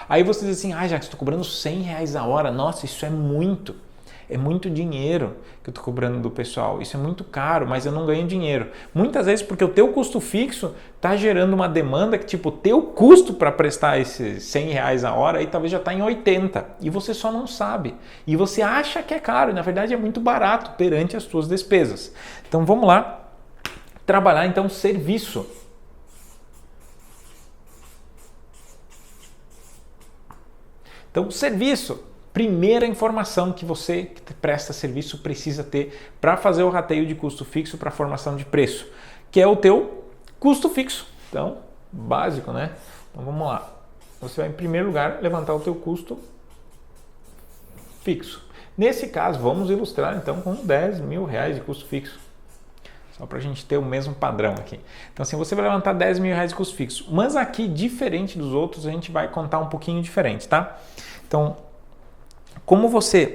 Aí você diz assim, já que estou cobrando R$100 a hora, nossa, isso é muito dinheiro que eu estou cobrando do pessoal, isso é muito caro, mas eu não ganho dinheiro. Muitas vezes porque o teu custo fixo está gerando uma demanda que tipo, o teu custo para prestar esses R$100 a hora aí talvez já está em 80 e você só não sabe. E você acha que é caro e na verdade é muito barato perante as suas despesas. Então vamos lá trabalhar então serviço. Então serviço. Primeira informação que você que presta serviço precisa ter para fazer o rateio de custo fixo para formação de preço, que é o teu custo fixo. Então, básico, né? Então vamos lá. Você vai em primeiro lugar levantar o teu custo fixo. Nesse caso, vamos ilustrar então com R$10.000 de custo fixo. Só para a gente ter o mesmo padrão aqui. Então assim, você vai levantar R$10.000 de custo fixo. Mas aqui, diferente dos outros, a gente vai contar um pouquinho diferente, tá? Então,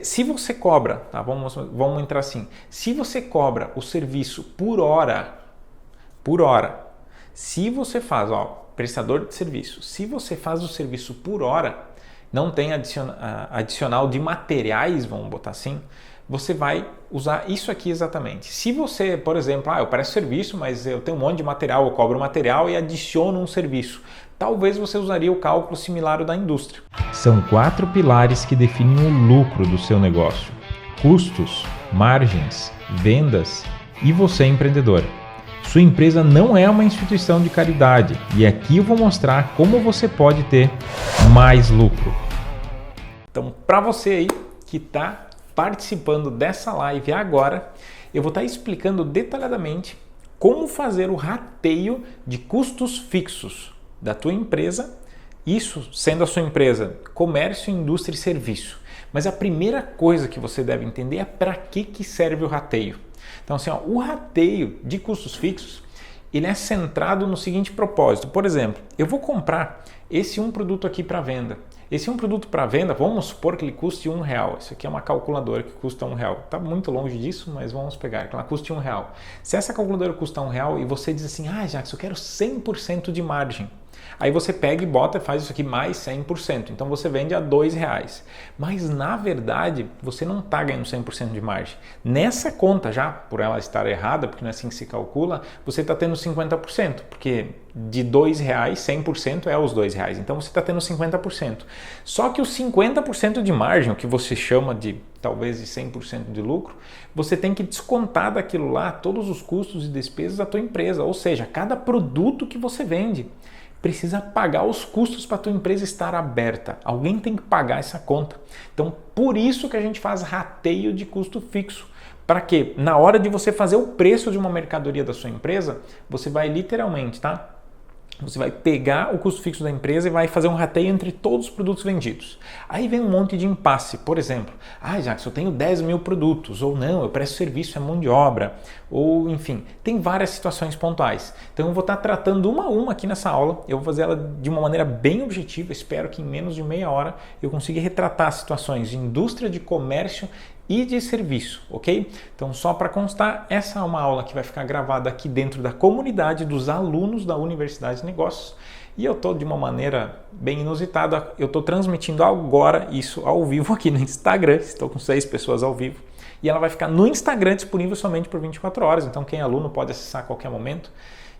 se você cobra, tá? Vamos entrar assim, se você cobra o serviço por hora, se você faz, prestador de serviço, se você faz o serviço por hora, não tem adicional de materiais, vamos botar assim, você vai usar isso aqui exatamente. Se você, por exemplo, eu presto serviço, mas eu tenho um monte de material, eu cobro material e adiciono um serviço. Talvez você usaria o cálculo similar ao da indústria. São 4 pilares que definem o lucro do seu negócio: custos, margens, vendas e você empreendedor. Sua empresa não é uma instituição de caridade e aqui eu vou mostrar como você pode ter mais lucro. Então, para você aí que está participando dessa live agora, eu vou estar explicando detalhadamente como fazer o rateio de custos fixos da tua empresa, isso sendo a sua empresa comércio, indústria e serviço. Mas a primeira coisa que você deve entender é para que serve o rateio. Então assim, o rateio de custos fixos, ele é centrado no seguinte propósito. Por exemplo, eu vou comprar esse produto aqui para venda. Esse produto para venda, vamos supor que ele custe R$1. Isso aqui é uma calculadora que custa R$1. Está muito longe disso, mas vamos pegar que ela custe R$1. Se essa calculadora custa R$1 e você diz assim, Jackson, eu quero 100% de margem. Aí você pega e bota e faz isso aqui mais 100%. Então você vende a R$2. Mas na verdade você não está ganhando 100% de margem. Nessa conta já, por ela estar errada, porque não é assim que se calcula, você está tendo 50%. Porque de R$2, 100% é os R$2. Então você está tendo 50%. Só que os 50% de margem, o que você chama de talvez de 100% de lucro, você tem que descontar daquilo lá todos os custos e despesas da tua empresa. Ou seja, cada produto que você vende precisa pagar os custos para a tua empresa estar aberta. Alguém tem que pagar essa conta. Então, por isso que a gente faz rateio de custo fixo. Para quê? Na hora de você fazer o preço de uma mercadoria da sua empresa, você vai literalmente, tá? Você vai pegar o custo fixo da empresa e vai fazer um rateio entre todos os produtos vendidos. Aí vem um monte de impasse. Por exemplo, Jackson, eu tenho 10.000 produtos, ou não, eu presto serviço, é mão de obra, ou enfim, tem várias situações pontuais. Então eu vou estar tratando uma a uma aqui nessa aula, eu vou fazer ela de uma maneira bem objetiva, espero que em menos de meia hora eu consiga retratar situações de indústria, de comércio e de serviço, ok? Então, só para constar, essa é uma aula que vai ficar gravada aqui dentro da comunidade dos alunos da Universidade de Negócios e eu estou de uma maneira bem inusitada, eu estou transmitindo agora isso ao vivo aqui no Instagram, estou com 6 pessoas ao vivo e ela vai ficar no Instagram disponível somente por 24 horas, então quem é aluno pode acessar a qualquer momento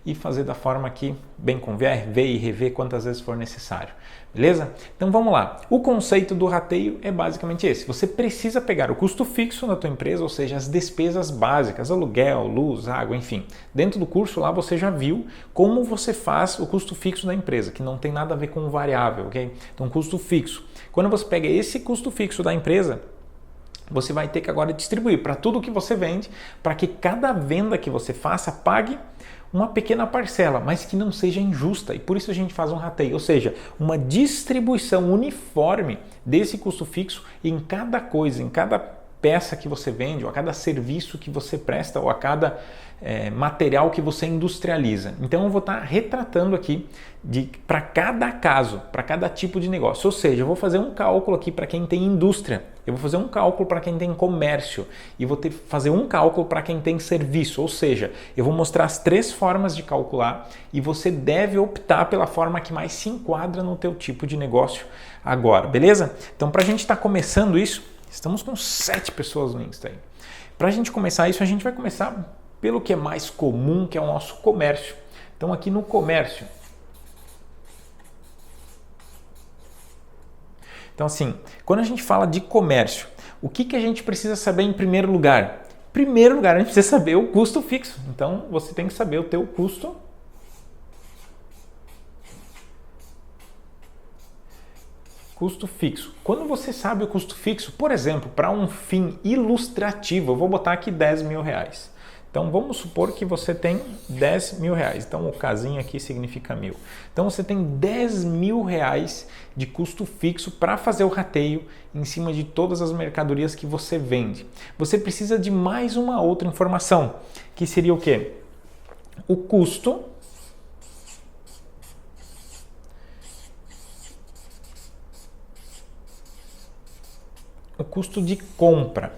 e fazer da forma que bem convier, ver e rever quantas vezes for necessário. Beleza? Então vamos lá. O conceito do rateio é basicamente esse. Você precisa pegar o custo fixo da tua empresa, ou seja, as despesas básicas, aluguel, luz, água, enfim. Dentro do curso lá você já viu como você faz o custo fixo da empresa, que não tem nada a ver com o variável, ok? Então custo fixo. Quando você pega esse custo fixo da empresa, você vai ter que agora distribuir para tudo que você vende, para que cada venda que você faça pague uma pequena parcela, mas que não seja injusta, e por isso a gente faz um rateio, ou seja, uma distribuição uniforme desse custo fixo em cada coisa, em cada peça que você vende, ou a cada serviço que você presta, ou a cada material que você industrializa. Então eu vou estar retratando aqui para cada caso, para cada tipo de negócio. Ou seja, eu vou fazer um cálculo aqui para quem tem indústria, eu vou fazer um cálculo para quem tem comércio e vou fazer um cálculo para quem tem serviço. Ou seja, eu vou mostrar as 3 formas de calcular e você deve optar pela forma que mais se enquadra no teu tipo de negócio agora, beleza? Então, para a gente estar começando isso, estamos com 7 pessoas no Insta aí. Para a gente começar isso, a gente vai começar pelo que é mais comum, que é o nosso comércio. Então, aqui no comércio, então assim, quando a gente fala de comércio, o que a gente precisa saber em primeiro lugar? Em primeiro lugar, a gente precisa saber o custo fixo. Então, você tem que saber o teu custo fixo. Quando você sabe o custo fixo, por exemplo, para um fim ilustrativo, eu vou botar aqui 10 mil reais. Então vamos supor que você tem 10 mil reais. Então o casinho aqui significa 1000. Então você tem 10 mil reais de custo fixo para fazer o rateio em cima de todas as mercadorias que você vende. Você precisa de mais uma outra informação, que seria o quê? O custo de compra.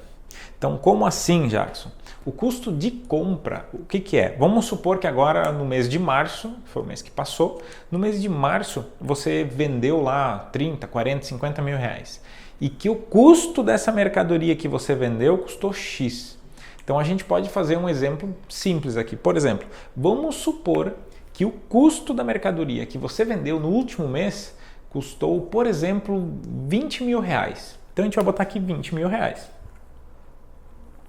Então, como assim, Jackson? O custo de compra, o que é? Vamos supor que agora no mês de março, foi o mês que passou, no mês de março você vendeu lá 30, 40, 50 mil reais e que o custo dessa mercadoria que você vendeu custou X. Então a gente pode fazer um exemplo simples aqui. Por exemplo, vamos supor que o custo da mercadoria que você vendeu no último mês custou, por exemplo, 20 mil reais. Então a gente vai botar aqui 20 mil reais.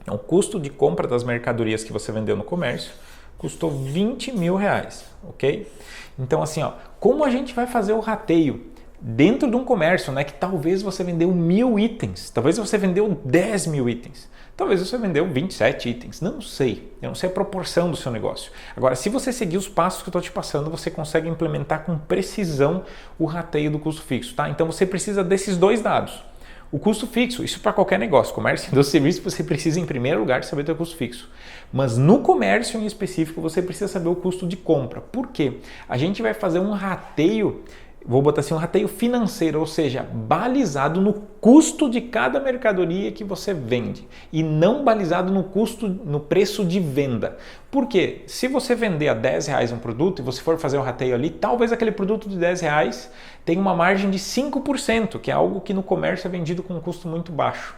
Então, o custo de compra das mercadorias que você vendeu no comércio custou 20 mil reais, ok? Então, assim, ó, como a gente vai fazer o rateio dentro de um comércio, né? Que talvez você vendeu 1000 itens, talvez você vendeu 10 mil itens, talvez você vendeu 27 itens, não sei. Eu não sei a proporção do seu negócio. Agora, se você seguir os passos que eu estou te passando, você consegue implementar com precisão o rateio do custo fixo, tá? Então, você precisa desses 2 dados. O custo fixo, isso para qualquer negócio, comércio, indústria, serviço, você precisa em primeiro lugar saber o seu custo fixo. Mas no comércio em específico, você precisa saber o custo de compra. Por quê? A gente vai fazer um rateio, vou botar assim, um rateio financeiro, ou seja, balizado no custo de cada mercadoria que você vende e não balizado no preço de venda. Por quê? Se você vender a 10 reais um produto e você for fazer o rateio ali, talvez aquele produto de 10 reais tenha uma margem de 5%, que é algo que no comércio é vendido com um custo muito baixo,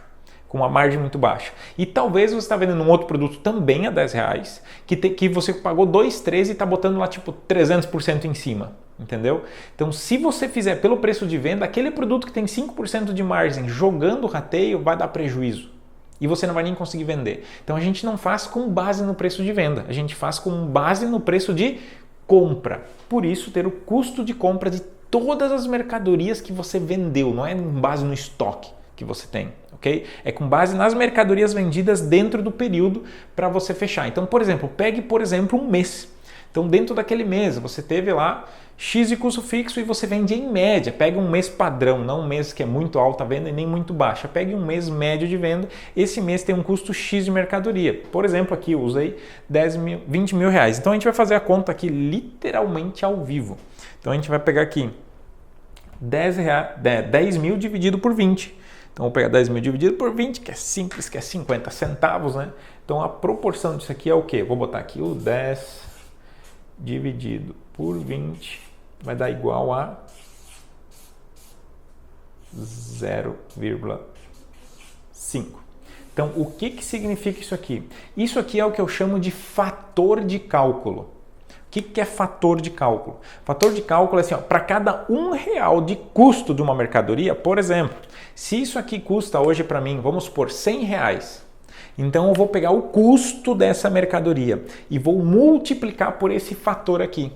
com uma margem muito baixa. E talvez você está vendendo um outro produto também a 10 reais, que você pagou 2,13 e está botando lá tipo 300% em cima. Entendeu? Então, se você fizer pelo preço de venda, aquele produto que tem 5% de margem jogando o rateio vai dar prejuízo. E você não vai nem conseguir vender. Então, a gente não faz com base no preço de venda, a gente faz com base no preço de compra. Por isso, ter o custo de compra de todas as mercadorias que você vendeu, não é com base no estoque que você tem, ok? É com base nas mercadorias vendidas dentro do período para você fechar. Então, por exemplo, pegue, por exemplo, um mês. Então, dentro daquele mês, você teve lá X de custo fixo e você vende em média. Pega um mês padrão, não um mês que é muito alta a venda e nem muito baixa. Pegue um mês médio de venda. Esse mês tem um custo X de mercadoria. Por exemplo, aqui eu usei 20 mil reais. Então, a gente vai fazer a conta aqui literalmente ao vivo. Então, a gente vai pegar aqui 10 mil dividido por 20. Então, vou pegar 10 mil dividido por 20, que é simples, que é 50 centavos, né? Então, a proporção disso aqui é o quê? Vou botar aqui o 10 dividido por 20 vai dar igual a 0,5. Então, o que significa isso aqui? Isso aqui é o que eu chamo de fator de cálculo. O que é fator de cálculo? Fator de cálculo é assim, para cada R$1 de custo de uma mercadoria, por exemplo, se isso aqui custa hoje para mim, vamos supor, R$100, então eu vou pegar o custo dessa mercadoria e vou multiplicar por esse fator aqui.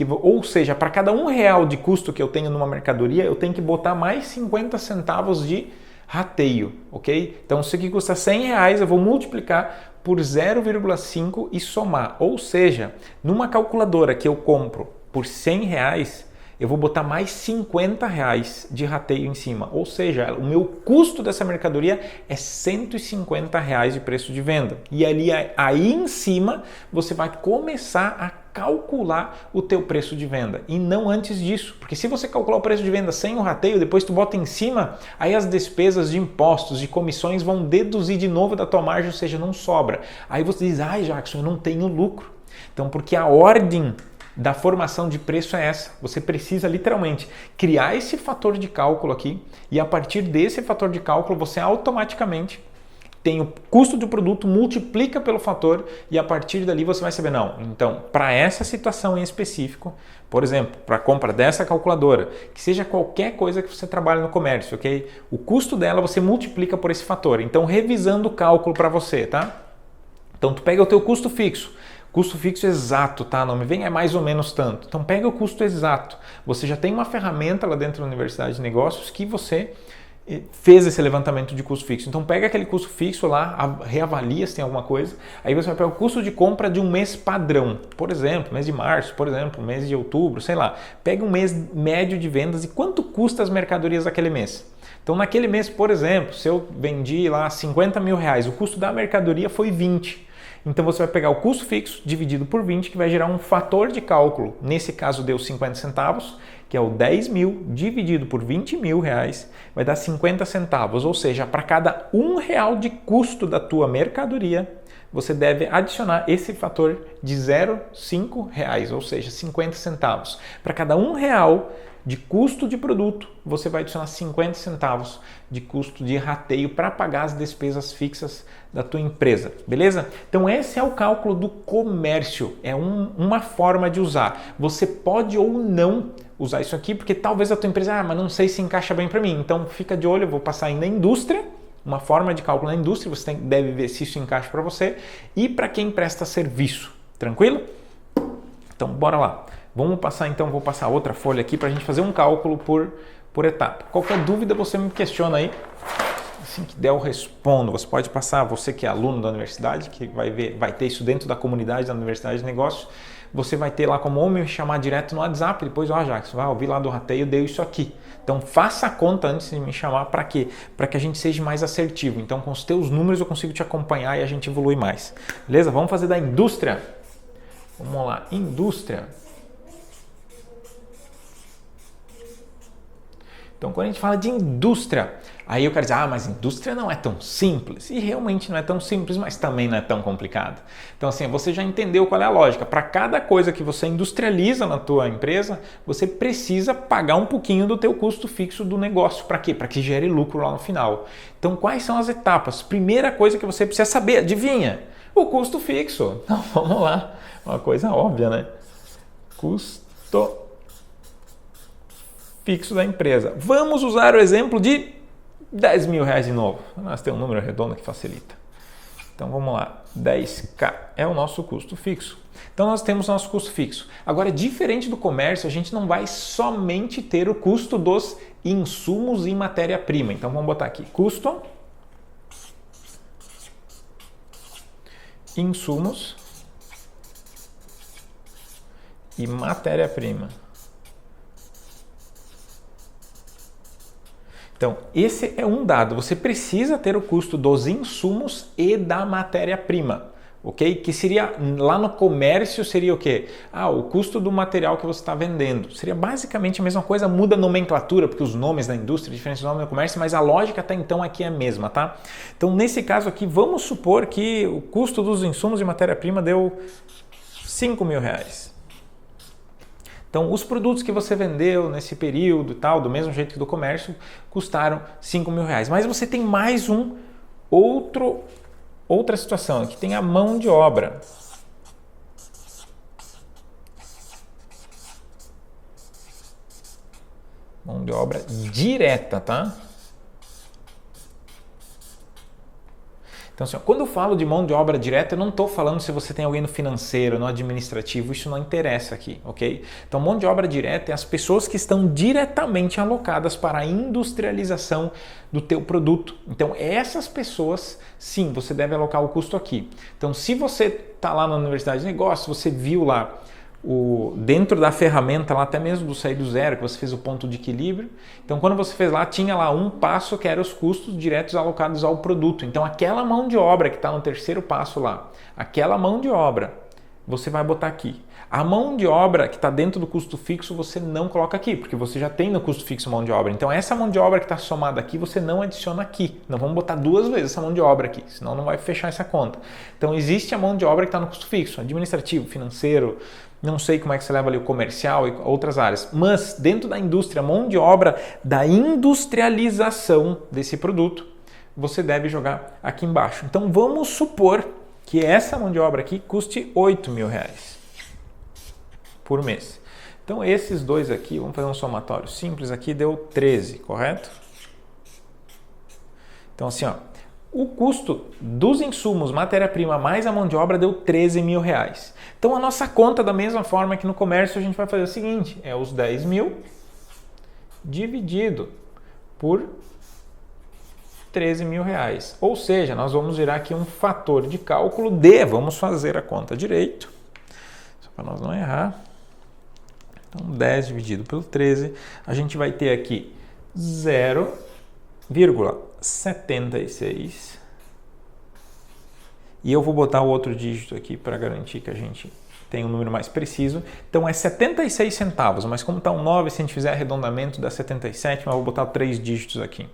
Ou seja, para cada R$1 de custo que eu tenho numa mercadoria, eu tenho que botar mais 50 centavos de rateio, ok? Então, se aqui custa R$100, eu vou multiplicar por 0,5 e somar. Ou seja, numa calculadora que eu compro por R$100, eu vou botar mais R$50 de rateio em cima. Ou seja, o meu custo dessa mercadoria é R$150 de preço de venda. E aí em cima você vai começar a calcular o teu preço de venda e não antes disso, porque se você calcular o preço de venda sem o rateio, depois tu bota em cima, aí as despesas de impostos, de comissões vão deduzir de novo da tua margem, ou seja, não sobra. Aí você diz, ai Jackson, eu não tenho lucro. Então, porque a ordem da formação de preço é essa, você precisa literalmente criar esse fator de cálculo aqui e a partir desse fator de cálculo você automaticamente tem o custo do produto, multiplica pelo fator e a partir dali você vai saber, não, então para essa situação em específico, por exemplo, para a compra dessa calculadora, que seja qualquer coisa que você trabalhe no comércio, ok? O custo dela você multiplica por esse fator, então revisando o cálculo para você, tá? Então tu pega o teu custo fixo exato, tá? Não me vem é mais ou menos tanto. Então pega o custo exato, você já tem uma ferramenta lá dentro da Universidade de Negócios que você fez esse levantamento de custo fixo. Então pega aquele custo fixo lá, reavalia se tem alguma coisa, aí você vai pegar o custo de compra de um mês padrão, por exemplo, mês de março, por exemplo, mês de outubro, sei lá. Pega um mês médio de vendas e quanto custa as mercadorias daquele mês. Então naquele mês, por exemplo, se eu vendi lá R$50 mil, o custo da mercadoria foi 20. Então você vai pegar o custo fixo dividido por 20, que vai gerar um fator de cálculo. Nesse caso deu 50 centavos, que é o 10 mil dividido por 20 mil reais, vai dar 50 centavos. Ou seja, para cada R$1 de custo da tua mercadoria, você deve adicionar esse fator de 0,5 reais, ou seja, 50 centavos. Para cada R$1 de custo de produto, você vai adicionar 50 centavos de custo de rateio para pagar as despesas fixas da tua empresa, beleza? Então esse é o cálculo do comércio, é uma forma de usar. Você pode ou não usar isso aqui, porque talvez a tua empresa, mas não sei se encaixa bem para mim, então fica de olho, eu vou passar aí na indústria, uma forma de cálculo na indústria, você deve ver se isso encaixa para você e para quem presta serviço, tranquilo? Então bora lá. Vamos passar então, vou passar outra folha aqui para a gente fazer um cálculo por etapa. Qualquer dúvida você me questiona aí, assim que der eu respondo. Você pode passar, você que é aluno da universidade, que vai ter isso dentro da comunidade da Universidade de Negócios, você vai ter lá como ou me chamar direto no WhatsApp, depois, Jackson, vai ouvir lá do rateio, deu isso aqui. Então faça a conta antes de me chamar, para quê? Para que a gente seja mais assertivo. Então com os teus números eu consigo te acompanhar e a gente evolui mais. Beleza? Vamos fazer da indústria. Vamos lá, indústria. Então, quando a gente fala de indústria, aí eu quero dizer, mas indústria não é tão simples. E realmente não é tão simples, mas também não é tão complicado. Então, assim, você já entendeu qual é a lógica. Para cada coisa que você industrializa na tua empresa, você precisa pagar um pouquinho do teu custo fixo do negócio. Para quê? Para que gere lucro lá no final. Então, quais são as etapas? Primeira coisa que você precisa saber, adivinha? O custo fixo. Então, vamos lá. Uma coisa óbvia, né? Custo fixo da empresa. Vamos usar o exemplo de 10 mil reais de novo. Nós temos um número redondo que facilita. Então vamos lá, 10K é o nosso custo fixo. Então nós temos nosso custo fixo. Agora, diferente do comércio, a gente não vai somente ter o custo dos insumos e matéria-prima. Então vamos botar aqui, custo, insumos e matéria-prima. Então, esse é um dado. Você precisa ter o custo dos insumos e da matéria-prima, ok? Que seria, lá no comércio, seria o quê? O custo do material que você está vendendo. Seria basicamente a mesma coisa, muda a nomenclatura, porque os nomes da indústria, diferentes nomes do comércio, mas a lógica até então aqui é a mesma, tá? Então, nesse caso aqui, vamos supor que o custo dos insumos e matéria-prima deu 5 mil reais. Então, os produtos que você vendeu nesse período e tal, do mesmo jeito que do comércio, custaram 5 mil reais. Mas você tem mais outra situação, que tem a mão de obra. Mão de obra direta, tá? Então, assim, quando eu falo de mão de obra direta, eu não estou falando se você tem alguém no financeiro, no administrativo, isso não interessa aqui, ok? Então, mão de obra direta é as pessoas que estão diretamente alocadas para a industrialização do teu produto. Então, essas pessoas, sim, você deve alocar o custo aqui. Então, se você está lá na Universidade de Negócios, você viu lá dentro da ferramenta lá, até mesmo do sair do zero, que você fez o ponto de equilíbrio. Então, quando você fez lá, tinha lá um passo que era os custos diretos alocados ao produto. Então, aquela mão de obra que está no terceiro passo lá, aquela mão de obra, você vai botar aqui. A mão de obra que está dentro do custo fixo, você não coloca aqui, porque você já tem no custo fixo mão de obra. Então, essa mão de obra que está somada aqui, você não adiciona aqui. Não vamos botar duas vezes essa mão de obra aqui, senão não vai fechar essa conta. Então, existe a mão de obra que está no custo fixo, administrativo, financeiro, não sei como é que você leva ali o comercial e outras áreas. Mas, dentro da indústria, a mão de obra da industrialização desse produto, você deve jogar aqui embaixo. Então, vamos supor que essa mão de obra aqui custe R$8.000 por mês. Então, esses dois aqui, vamos fazer um somatório simples aqui, deu 13, correto? Então, assim, ó, o custo dos insumos, matéria-prima mais a mão de obra deu R$13.000. Então, a nossa conta, da mesma forma que no comércio, a gente vai fazer o seguinte, é os 10.000 dividido por R$13.000. Ou seja, nós vamos virar aqui um fator de cálculo de, vamos fazer a conta direito, só para nós não errar. Então, 10 dividido pelo 13, a gente vai ter aqui 0,76. E eu vou botar o outro dígito aqui para garantir que a gente tem um número mais preciso. Então, é 76 centavos, mas como está um 9, se a gente fizer arredondamento dá 77, mas eu vou botar 3 dígitos aqui.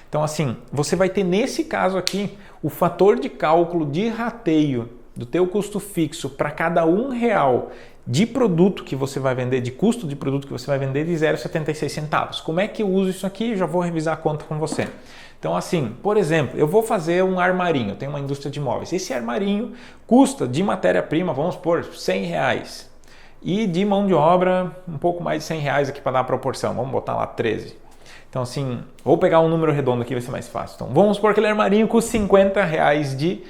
Então, assim, você vai ter nesse caso aqui o fator de cálculo de rateio do teu custo fixo para cada R$1 de produto que você vai vender, de custo de produto que você vai vender, de 0,76 centavos. Como é que eu uso isso aqui? Já vou revisar a conta com você. Então, assim, por exemplo, eu vou fazer um armarinho, eu tenho uma indústria de móveis. Esse armarinho custa de matéria-prima, vamos pôr, R$100. E de mão de obra, um pouco mais de R$100 aqui para dar a proporção. Vamos botar lá 13. Então, assim, vou pegar um número redondo aqui, vai ser mais fácil. Então, vamos supor que aquele armarinho custa R$50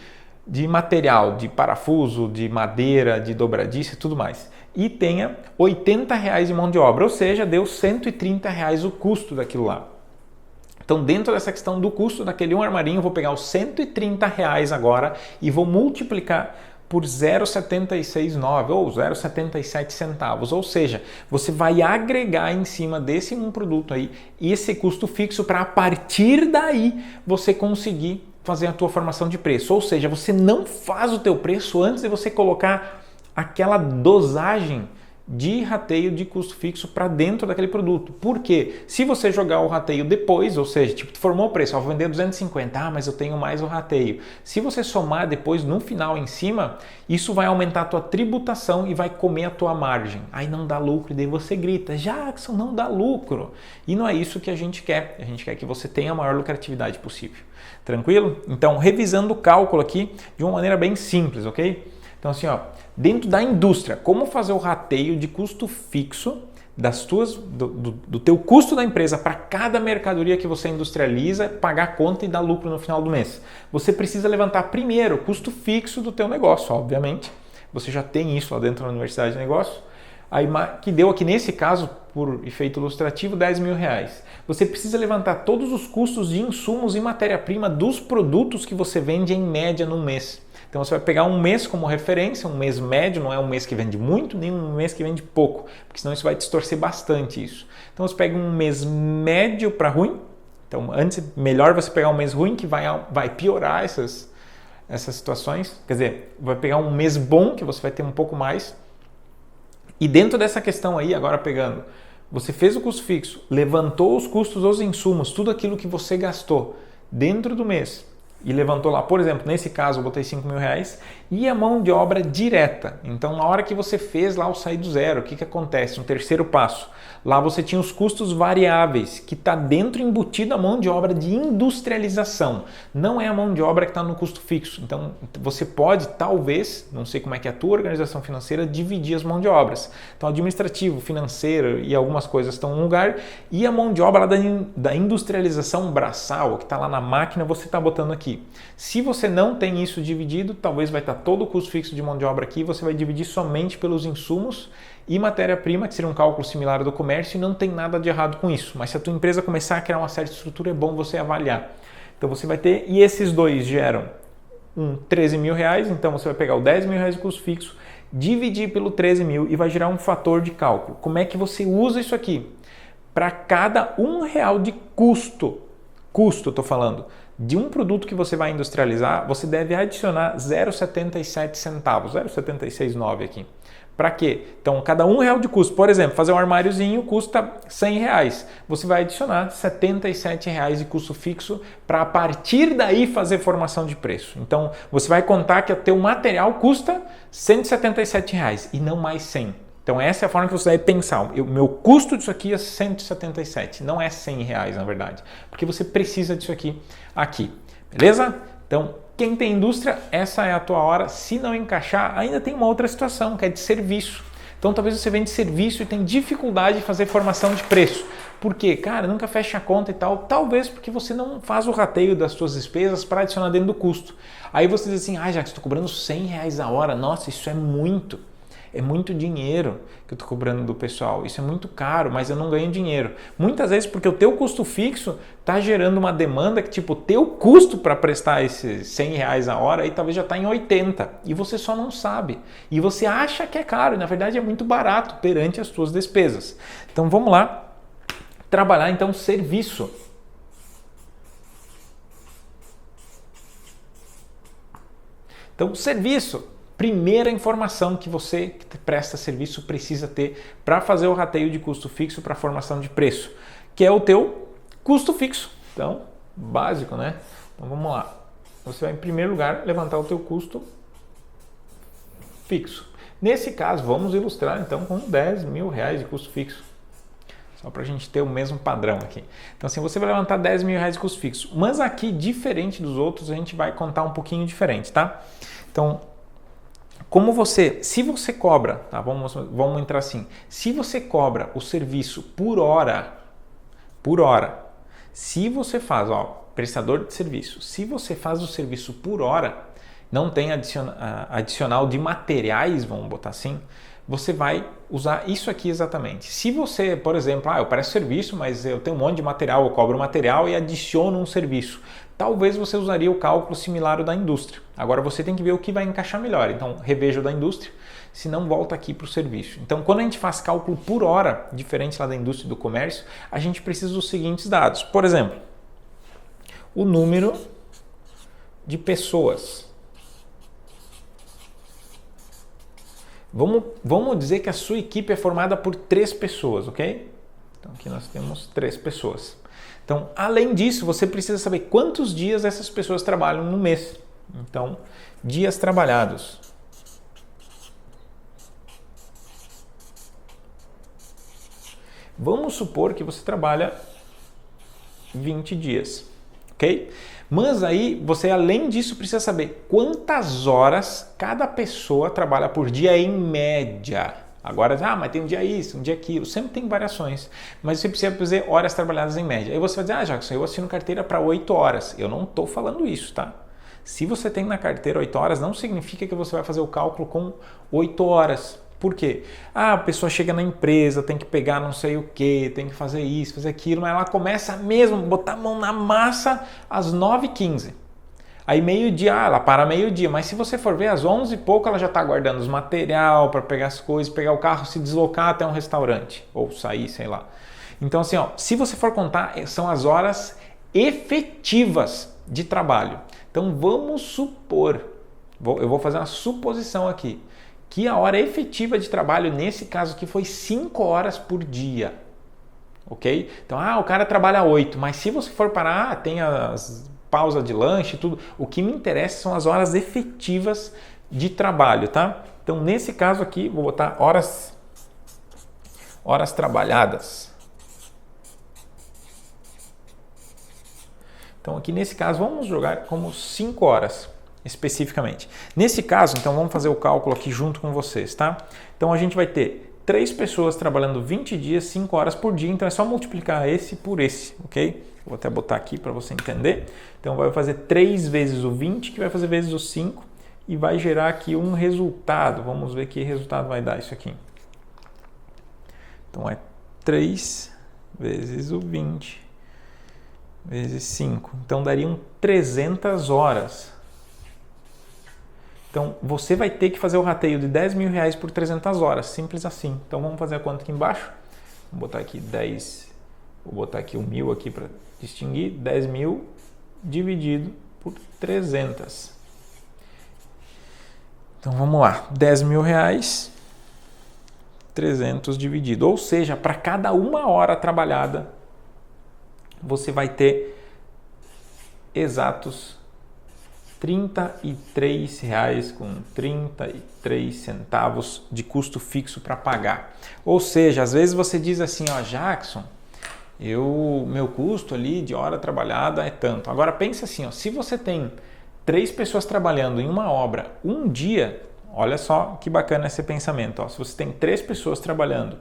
de material, de parafuso, de madeira, de dobradiça e tudo mais. E tenha R$80 de mão de obra, ou seja, deu R$130 o custo daquilo lá. Então, dentro dessa questão do custo daquele um armarinho, eu vou pegar os R$130 agora e vou multiplicar por 0,769 ou 0,77 centavos. Ou seja, você vai agregar em cima desse um produto aí esse custo fixo para a partir daí você conseguir fazer a tua formação de preço. Ou seja, você não faz o teu preço antes de você colocar aquela dosagem de rateio de custo fixo para dentro daquele produto. Por quê? Se você jogar o rateio depois, ou seja, tipo, tu formou o preço, vou vender 250, mas eu tenho mais o rateio. Se você somar depois no final em cima, isso vai aumentar a tua tributação e vai comer a tua margem. Aí não dá lucro e daí você grita, Jackson, não dá lucro. E não é isso que a gente quer. A gente quer que você tenha a maior lucratividade possível. Tranquilo? Então, revisando o cálculo aqui de uma maneira bem simples, ok? Então, assim, ó, dentro da indústria, como fazer o rateio de custo fixo do teu custo da empresa para cada mercadoria que você industrializa, pagar a conta e dar lucro no final do mês. Você precisa levantar primeiro o custo fixo do teu negócio, obviamente. Você já tem isso lá dentro da Universidade de Negócios, aí, que deu aqui nesse caso, por efeito ilustrativo, R$10.000. Você precisa levantar todos os custos de insumos e matéria-prima dos produtos que você vende em média no mês. Então você vai pegar um mês como referência, um mês médio, não é um mês que vende muito, nem um mês que vende pouco, porque senão isso vai distorcer bastante isso. Então você pega um mês médio para ruim, então melhor você pegar um mês ruim que vai piorar essas situações, quer dizer, vai pegar um mês bom que você vai ter um pouco mais. E dentro dessa questão aí, agora pegando, você fez o custo fixo, levantou os custos dos insumos, tudo aquilo que você gastou dentro do mês e levantou lá, por exemplo, nesse caso eu botei R$5.000 e a mão de obra direta. Então, na hora que você fez lá o sair do zero, o que acontece? Um terceiro passo. Lá você tinha os custos variáveis, que está dentro embutido a mão de obra de industrialização. Não é a mão de obra que está no custo fixo. Então, você pode, talvez, não sei como é que é a tua organização financeira, dividir as mãos de obras. Então, administrativo, financeiro e algumas coisas estão em um lugar e a mão de obra da industrialização braçal, que está lá na máquina, você está botando aqui. Se você não tem isso dividido, talvez vai estar todo o custo fixo de mão de obra aqui, você vai dividir somente pelos insumos e matéria-prima, que seria um cálculo similar ao do comércio, e não tem nada de errado com isso. Mas se a tua empresa começar a criar uma certa estrutura, é bom você avaliar. Então você vai ter, e esses dois geram R$13.000, então você vai pegar o R$10.000 de custo fixo dividir pelo 13 mil e vai gerar um fator de cálculo. Como é que você usa isso aqui? Para cada R$1 de custo, estou falando, de um produto que você vai industrializar, você deve adicionar 0,77 centavos, 0,769 aqui. Para quê? Então, cada R$1 de custo, por exemplo, fazer um armáriozinho custa R$100. Você vai adicionar R$77 de custo fixo para a partir daí fazer formação de preço. Então, você vai contar que o teu material custa R$177 e não mais 100. Então, essa é a forma que você deve pensar. O meu custo disso aqui é 177, não é R$100 na verdade, porque você precisa disso aqui, beleza? Então, quem tem indústria, essa é a tua hora. Se não encaixar, ainda tem uma outra situação, que é de serviço. Então, talvez você vende serviço e tem dificuldade de fazer formação de preço. Por quê? Cara, nunca fecha a conta e tal. Talvez porque você não faz o rateio das suas despesas para adicionar dentro do custo. Aí você diz assim, já que estou cobrando R$100 a hora, nossa, isso é muito. É muito dinheiro que eu estou cobrando do pessoal. Isso é muito caro, mas eu não ganho dinheiro. Muitas vezes porque o teu custo fixo está gerando uma demanda que tipo, o teu custo para prestar esses R$100 a hora aí talvez já está em 80 e você só não sabe. E você acha que é caro e na verdade é muito barato perante as tuas despesas. Então vamos lá trabalhar então serviço. Então serviço. Primeira informação que você que presta serviço precisa ter para fazer o rateio de custo fixo para formação de preço, que é o teu custo fixo. Então, básico, né? Então vamos lá. Você vai em primeiro lugar levantar o teu custo fixo. Nesse caso, vamos ilustrar então com R$10 mil de custo fixo. Só para a gente ter o mesmo padrão aqui. Então assim, você vai levantar R$10 mil de custo fixo. Mas aqui, diferente dos outros, a gente vai contar um pouquinho diferente, tá? Então, se você cobra, tá? Vamos entrar assim, se você cobra o serviço por hora, se você faz, prestador de serviço, se você faz o serviço por hora, não tem adicional de materiais, vamos botar assim, você vai usar isso aqui exatamente. Se você, por exemplo, eu presto serviço, mas eu tenho um monte de material, eu cobro material e adiciono um serviço. Talvez você usaria o cálculo similar ao da indústria. Agora você tem que ver o que vai encaixar melhor. Então, reveja o da indústria, se não volta aqui para o serviço. Então, quando a gente faz cálculo por hora, diferente lá da indústria e do comércio, a gente precisa dos seguintes dados. Por exemplo, o número de pessoas. Vamos dizer que a sua equipe é formada por 3 pessoas, ok? Então, aqui nós temos 3 pessoas. Então, além disso, você precisa saber quantos dias essas pessoas trabalham no mês. Então, dias trabalhados. Vamos supor que você trabalha 20 dias, ok? Mas aí, você além disso precisa saber quantas horas cada pessoa trabalha por dia em média. Agora, mas tem um dia isso, um dia aquilo, sempre tem variações, mas você precisa fazer horas trabalhadas em média. Aí você vai dizer, Jackson, eu assino carteira para 8 horas. Eu não estou falando isso, tá? Se você tem na carteira 8 horas, não significa que você vai fazer o cálculo com 8 horas. Por quê? A pessoa chega na empresa, tem que pegar não sei o que, tem que fazer isso, fazer aquilo, mas ela começa mesmo a botar a mão na massa às 9h15. Aí meio-dia, ela para meio-dia, mas se você for ver, às 11h e pouco ela já está guardando os material para pegar as coisas, pegar o carro, se deslocar até um restaurante, ou sair, sei lá. Então assim, se você for contar, são as horas efetivas de trabalho. Então vamos supor, eu vou fazer uma suposição aqui, que a hora efetiva de trabalho, nesse caso aqui, foi 5 horas por dia. Ok? Então, o cara trabalha 8, mas se você for parar, tem as pausa de lanche e tudo, o que me interessa são as horas efetivas de trabalho, tá? Então, nesse caso aqui, vou botar horas trabalhadas. Então, aqui nesse caso, vamos jogar como 5 horas, especificamente. Nesse caso, então, vamos fazer o cálculo aqui junto com vocês, tá? Então, a gente vai ter 3 pessoas trabalhando 20 dias, 5 horas por dia, então é só multiplicar esse por esse, ok? Vou até botar aqui para você entender. Então vai fazer 3 vezes o 20, que vai fazer vezes o 5 e vai gerar aqui um resultado. Vamos ver que resultado vai dar isso aqui. Então é 3 vezes o 20 vezes 5. Então dariam 300 horas Então, você vai ter que fazer o rateio de 10 mil reais por 300 horas, simples assim. Então, vamos fazer a conta aqui embaixo. Vou botar aqui 10, vou botar aqui o 1000 aqui para distinguir. 10 mil dividido por 300. Então, vamos lá. 10 mil reais, 300 dividido. Ou seja, para cada uma hora trabalhada, você vai ter exatos R$33,33 de custo fixo para pagar. Ou seja, às vezes você diz assim, ó, Jackson, meu custo ali de hora trabalhada é tanto. Agora pense assim, ó, se você tem 3 pessoas trabalhando em uma obra um dia, olha só que bacana esse pensamento. Ó, se você tem 3 pessoas trabalhando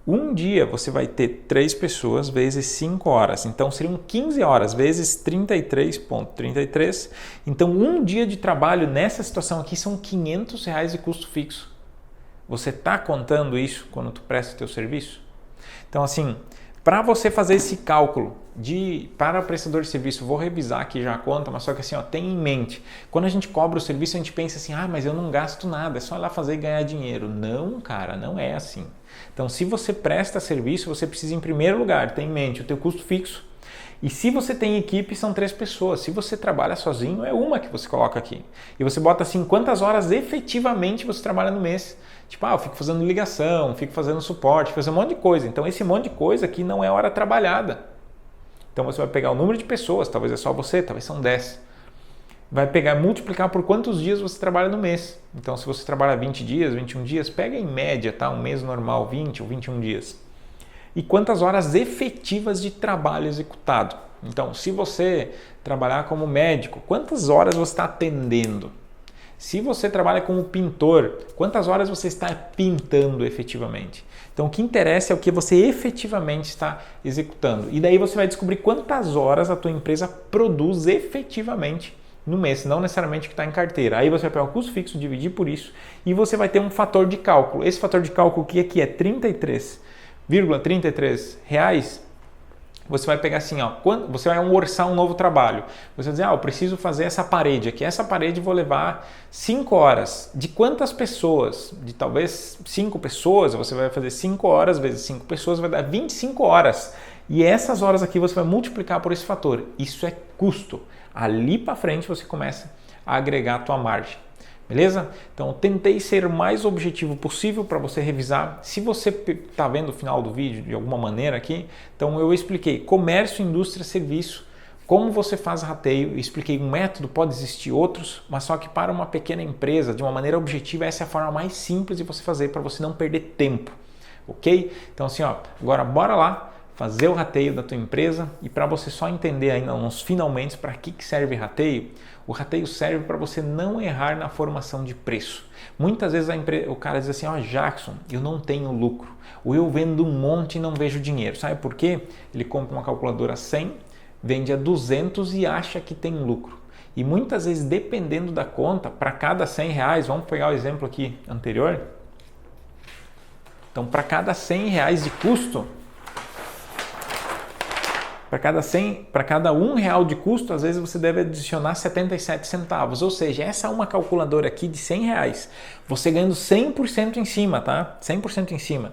um dia, você vai ter 3 pessoas vezes 5 horas. Então, seriam 15 horas vezes 33,33. Então, um dia de trabalho nessa situação aqui são R$500 de custo fixo. Você está contando isso quando tu presta o teu serviço? Então, assim, para você fazer esse cálculo para o prestador de serviço, vou revisar aqui já a conta, mas só que assim, ó, tenha em mente, quando a gente cobra o serviço, a gente pensa assim, mas eu não gasto nada, é só ir lá fazer e ganhar dinheiro. Não, cara, não é assim. Então, se você presta serviço, você precisa, em primeiro lugar, ter em mente o teu custo fixo. E se você tem equipe, são 3 pessoas. Se você trabalha sozinho, é uma que você coloca aqui. E você bota assim, quantas horas efetivamente você trabalha no mês. Tipo, eu fico fazendo ligação, fico fazendo suporte, fazendo um monte de coisa. Então, esse monte de coisa aqui não é hora trabalhada. Então, você vai pegar o número de pessoas, talvez é só você, talvez são 10. Vai pegar, multiplicar por quantos dias você trabalha no mês. Então, se você trabalha 20 dias, 21 dias, pega em média, tá? Um mês normal, 20 ou 21 dias. E quantas horas efetivas de trabalho executado. Então, se você trabalhar como médico, quantas horas você está atendendo? Se você trabalha como pintor, quantas horas você está pintando efetivamente? Então, o que interessa é o que você efetivamente está executando. E daí você vai descobrir quantas horas a tua empresa produz efetivamente no mês, não necessariamente o que está em carteira. Aí você vai pegar o custo fixo, dividir por isso e você vai ter um fator de cálculo. Esse fator de cálculo que aqui é R$33,33, você vai pegar assim, ó, você vai orçar um novo trabalho. Você vai dizer, eu preciso fazer essa parede aqui. Essa parede vou levar 5 horas. De quantas pessoas? De talvez 5 pessoas, você vai fazer 5 horas vezes 5 pessoas, vai dar 25 horas. E essas horas aqui você vai multiplicar por esse fator. Isso é custo. Ali para frente você começa a agregar a tua margem. Beleza? Então, tentei ser o mais objetivo possível para você revisar. Se você está vendo o final do vídeo de alguma maneira aqui, então eu expliquei comércio, indústria, serviço, como você faz rateio, expliquei um método, pode existir outros, mas só que para uma pequena empresa, de uma maneira objetiva, essa é a forma mais simples de você fazer para você não perder tempo, ok? Então assim, agora bora lá fazer o rateio da tua empresa e para você só entender ainda uns finalmente para que serve rateio. O rateio serve para você não errar na formação de preço. Muitas vezes o cara diz assim, Jackson, eu não tenho lucro, ou eu vendo um monte e não vejo dinheiro. Sabe por quê? Ele compra uma calculadora 100, vende a 200 e acha que tem lucro. E muitas vezes, dependendo da conta, para cada R$100, vamos pegar o exemplo aqui anterior. Então, para cada R$100 de custo, para cada R$1 de custo, às vezes você deve adicionar 77 centavos. Ou seja, essa é uma calculadora aqui de R$100. Você ganhando 100% em cima, tá? 100% em cima.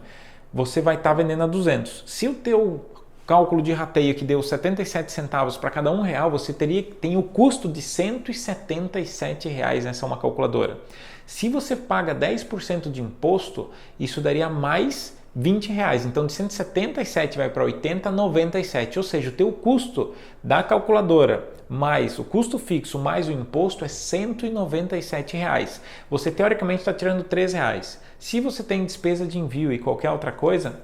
Você vai estar vendendo a 200. Se o teu cálculo de rateio que deu 77 centavos para cada R$1, você tem o custo de R$177 nessa uma calculadora. Se você paga 10% de imposto, isso daria mais R$20. Então, de 177 vai para 80, 97. Ou seja, o teu custo da calculadora mais o custo fixo mais o imposto é R$197. Você, teoricamente, está tirando R$3. Se você tem despesa de envio e qualquer outra coisa,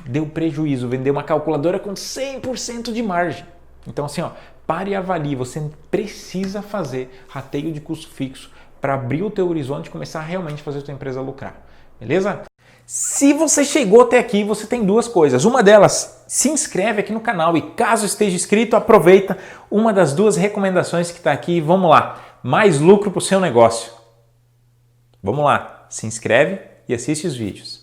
deu prejuízo. Vender uma calculadora com 100% de margem. Então, assim, pare e avalie. Você precisa fazer rateio de custo fixo para abrir o teu horizonte e começar a realmente fazer a tua empresa lucrar. Beleza? Se você chegou até aqui, você tem 2 coisas. Uma delas, se inscreve aqui no canal e caso esteja inscrito, aproveita uma das 2 recomendações que está aqui. Vamos lá, mais lucro para o seu negócio. Vamos lá, se inscreve e assiste os vídeos.